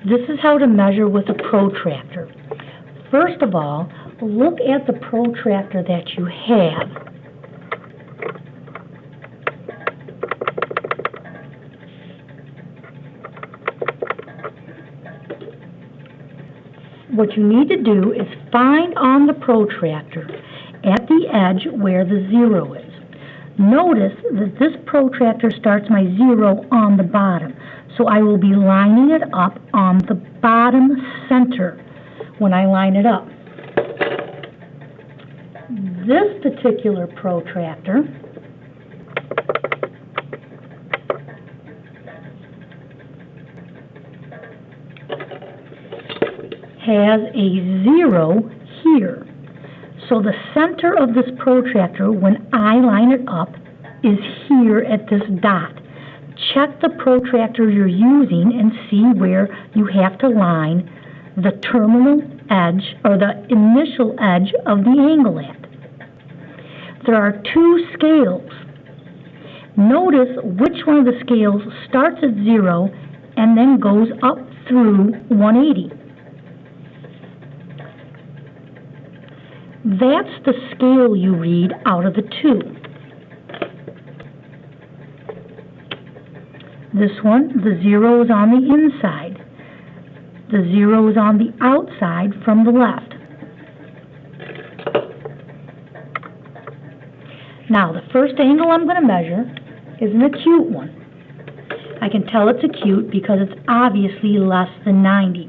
This is how to measure with a protractor. First of all, look at the protractor that you have. What you need to do is find on the protractor at the edge where the 0 is. Notice that this protractor starts my 0 on the bottom, so I will be lining it up on the bottom center when I line it up. This particular protractor has a 0 here. So the center of this protractor, when I line it up, is here at this dot. Check the protractor you're using and see where you have to line the terminal edge or the initial edge of the angle at. There are 2 scales. Notice which one of the scales starts at 0 and then goes up through 180. That's the scale you read out of the 2. This one, the 0 is on the inside. The 0 is on the outside from the left. Now, the first angle I'm going to measure is an acute one. I can tell it's acute because it's obviously less than 90.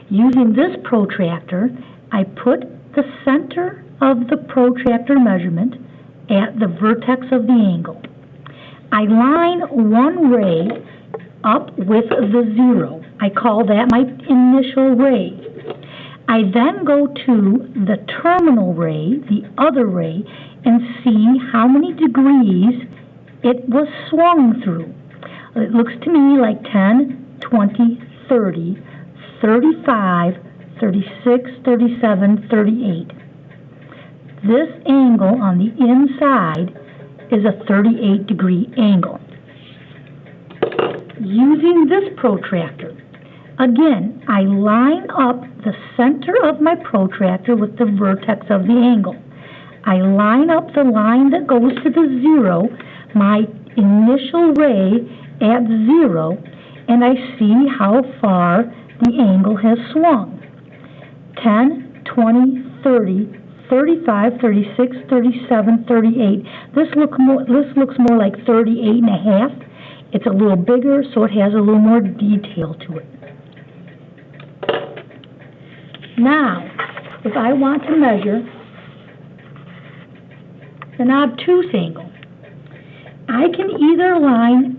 Using this protractor, I put the center of the protractor measurement at the vertex of the angle. I line one ray up with the 0. I call that my initial ray. I then go to the terminal ray, the other ray, and see how many degrees it was swung through. It looks to me like 10, 20, 30, 35, 36, 37, 38. This angle on the inside is a 38-degree angle. Using this protractor, again, I line up the center of my protractor with the vertex of the angle. I line up the line that goes to the 0, my initial ray at 0, and I see how far the angle has swung. 10, 20, 30, 35, 36, 37, 38. This looks more like 38 and a half. It's a little bigger, so it has a little more detail to it. Now, if I want to measure an obtuse angle, I can either way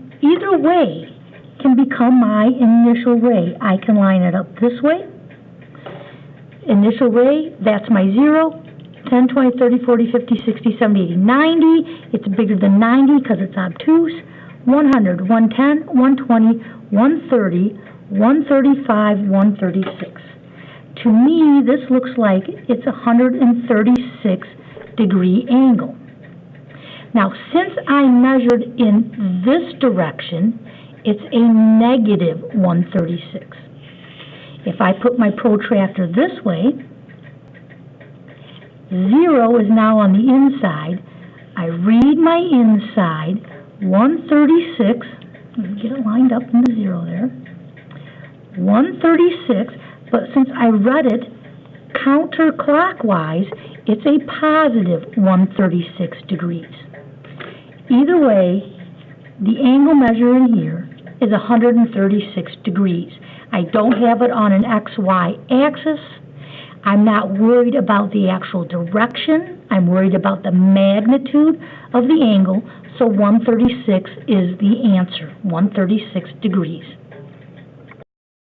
can become my initial ray. I can line it up this way. Initial ray, that's my 0, 10, 20, 30, 40, 50, 60, 70, 80, 90. It's bigger than 90 because it's obtuse. 100, 110, 120, 130, 135, 136. To me, this looks like it's a 136-degree angle. Now, since I measured in this direction, it's a negative 136. If I put my protractor this way, 0 is now on the inside. I read my inside, 136. Let me get it lined up in the 0 there. 136, but since I read it counterclockwise, it's a positive 136 degrees. Either way, the angle measured in here is 136 degrees. I don't have it on an XY axis. I'm not worried about the actual direction. I'm worried about the magnitude of the angle, so 136 is the answer, 136 degrees.